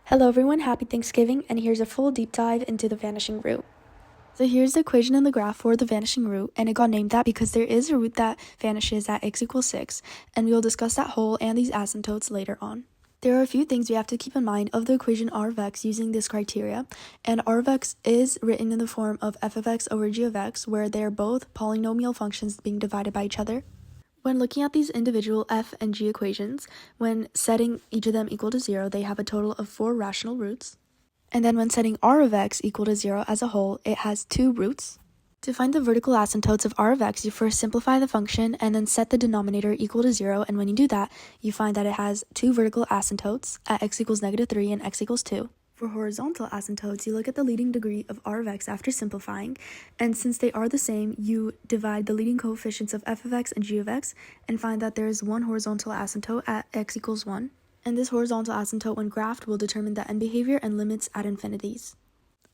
Hello everyone, happy Thanksgiving, and here's a full deep dive into the vanishing root. So here's the equation in the graph for the vanishing root, and it got named that because there is a root that vanishes at x equals 6, and we will discuss that whole and these asymptotes later on. There are a few things we have to keep in mind of the equation r of x using this criteria, and r of x is written in the form of f of x over g of x, where they are both polynomial functions being divided by each other. When looking at these individual f and g equations, when setting each of them equal to 0, they have a total of 4 rational roots. And then when setting r of x equal to 0 as a whole, it has 2 roots. To find the vertical asymptotes of r of x, you first simplify the function and then set the denominator equal to 0, and when you do that, you find that it has 2 vertical asymptotes at x equals -3 and x equals 2. For horizontal asymptotes, you look at the leading degree of r of x after simplifying, and since they are the same, you divide the leading coefficients of f of x and g of x, and find that there is one horizontal asymptote at x equals 1, and this horizontal asymptote when graphed will determine the end behavior and limits at infinities.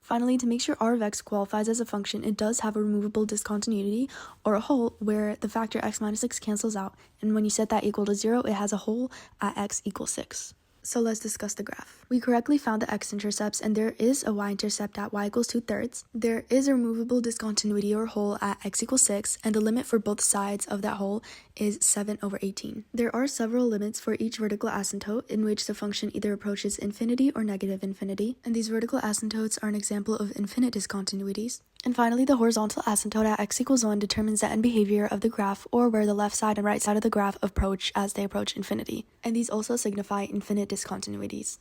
Finally, to make sure r of x qualifies as a function, it does have a removable discontinuity, or a hole, where the factor x minus 6 cancels out, and when you set that equal to 0, it has a hole at x equals 6. So let's discuss the graph. We correctly found the x-intercepts, and there is a y-intercept at y equals 2/3. There is a removable discontinuity or hole at x equals 6, and the limit for both sides of that hole is 7 over 18. There are several limits for each vertical asymptote in which the function either approaches infinity or negative infinity, and these vertical asymptotes are an example of infinite discontinuities. And finally, the horizontal asymptote at x equals 1 determines the end behavior of the graph, or where the left side and right side of the graph approach as they approach infinity, and these also signify infinite discontinuities.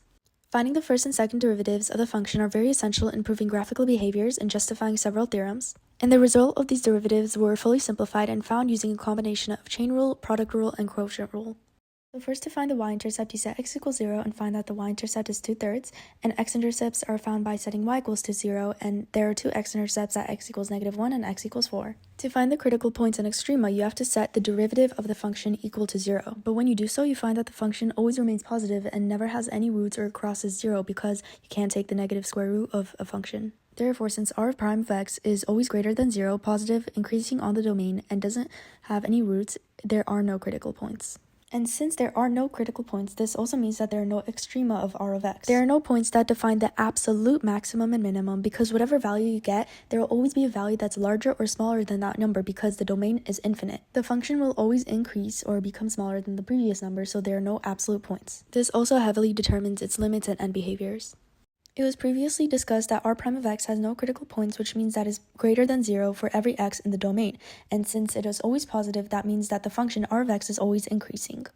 Finding the first and second derivatives of the function are very essential in proving graphical behaviors and justifying several theorems, and the result of these derivatives were fully simplified and found using a combination of chain rule, product rule, and quotient rule. So first, to find the y-intercept, you set x equals 0 and find that the y-intercept is 2/3, and x-intercepts are found by setting y equals to 0, and there are 2 x-intercepts at x equals -1 and x equals 4. To find the critical points and extrema, you have to set the derivative of the function equal to 0, but when you do so, you find that the function always remains positive and never has any roots or crosses 0 because you can't take the negative square root of a function. Therefore, since r prime of x is always greater than 0, positive, increasing on the domain, and doesn't have any roots, there are no critical points. And since there are no critical points, this also means that there are no extrema of r of x. There are no points that define the absolute maximum and minimum, because whatever value you get, there will always be a value that's larger or smaller than that number because the domain is infinite. The function will always increase or become smaller than the previous number, so there are no absolute points. This also heavily determines its limits and end behaviors. It was previously discussed that r prime of x has no critical points, which means that it's greater than 0 for every x in the domain, and since it is always positive, that means that the function r of x is always increasing.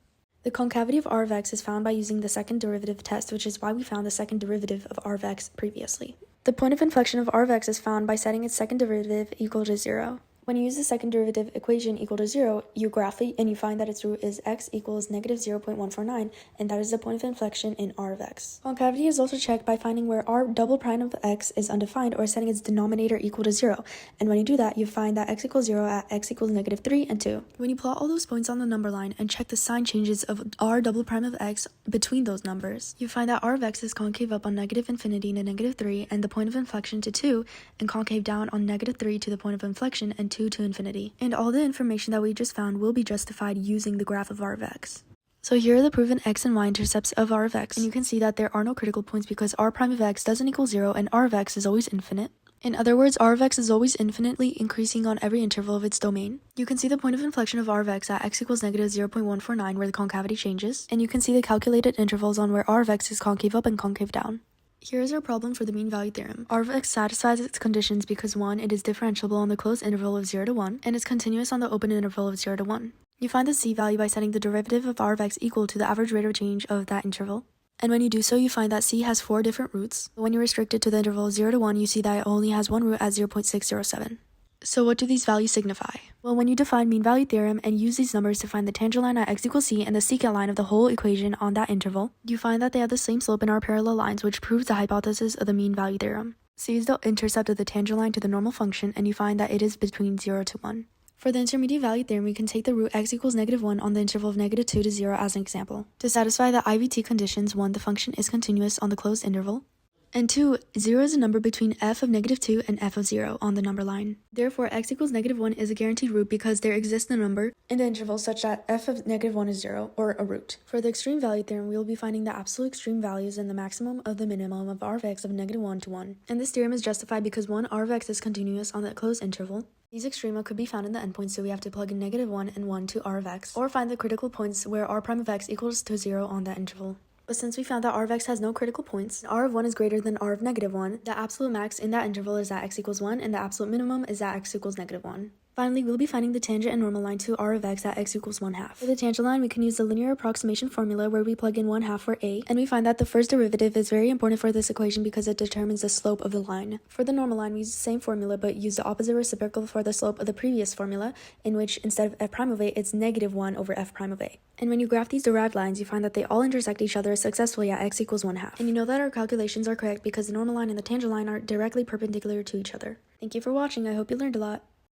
The concavity of r of x is found by using the second derivative test, which is why we found the second derivative of r of x previously. The point of inflection of r of x is found by setting its second derivative equal to 0. When you use the second derivative equation equal to 0, you graph it and you find that its root is x equals -0.149, and that is the point of inflection in r of x. Concavity is also checked by finding where r double prime of x is undefined or setting its denominator equal to 0, and when you do that, you find that x equals 0 at x equals -3 and 2. When you plot all those points on the number line and check the sign changes of r double prime of x between those numbers, you find that r of x is concave up on -infinity to -3 and the point of inflection to 2, and concave down on -3 to the point of inflection and 2 to infinity. And all the information that we just found will be justified using the graph of r of x. So here are the proven x and y intercepts of r of x, and you can see that there are no critical points because r prime of x doesn't equal 0 and r of x is always infinite. In other words, r of x is always infinitely increasing on every interval of its domain. You can see the point of inflection of r of x at x equals -0.149 where the concavity changes, and you can see the calculated intervals on where r of x is concave up and concave down. Here is our problem for the mean value theorem. R of x satisfies its conditions because 1, it is differentiable on the closed interval of 0 to 1, and is continuous on the open interval of 0 to 1. You find the c value by setting the derivative of r of x equal to the average rate of change of that interval. And when you do so, you find that c has 4 different roots. When you restrict it to the interval of 0 to 1, you see that it only has one root at 0.607. So what do these values signify? Well, when you define mean value theorem and use these numbers to find the tangent line at x equals c and the secant line of the whole equation on that interval, you find that they have the same slope and are parallel lines, which proves the hypothesis of the mean value theorem. C is the intercept of the tangent line to the normal function, and you find that it is between 0 to 1. For the intermediate value theorem, we can take the root x equals -1 on the interval of -2 to 0 as an example. To satisfy the IVT conditions, 1, the function is continuous on the closed interval. And 2, 0 is a number between f of -2 and f of 0 on the number line. Therefore, x equals -1 is a guaranteed root because there exists a number in the interval such that f of -1 is 0, or a root. For the extreme value theorem, we will be finding the absolute extreme values and the maximum of the minimum of r of x of -1 to 1. And this theorem is justified because 1 r of x is continuous on the closed interval. These extrema could be found in the endpoints, so we have to plug in -1 and 1 to r of x, or find the critical points where r prime of x equals to 0 on that interval. But since we found that r of x has no critical points, r of 1 is greater than r of -1, the absolute max in that interval is that x equals 1, and the absolute minimum is that x equals -1. Finally, we'll be finding the tangent and normal line to r of x at x equals 1/2. For the tangent line, we can use the linear approximation formula where we plug in 1/2 for a, and we find that the first derivative is very important for this equation because it determines the slope of the line. For the normal line, we use the same formula but use the opposite reciprocal for the slope of the previous formula, in which instead of f prime of a, it's -1 over f prime of a. And when you graph these derived lines, you find that they all intersect each other successfully at x equals 1/2. And you know that our calculations are correct because the normal line and the tangent line are directly perpendicular to each other. Thank you for watching. I hope you learned a lot.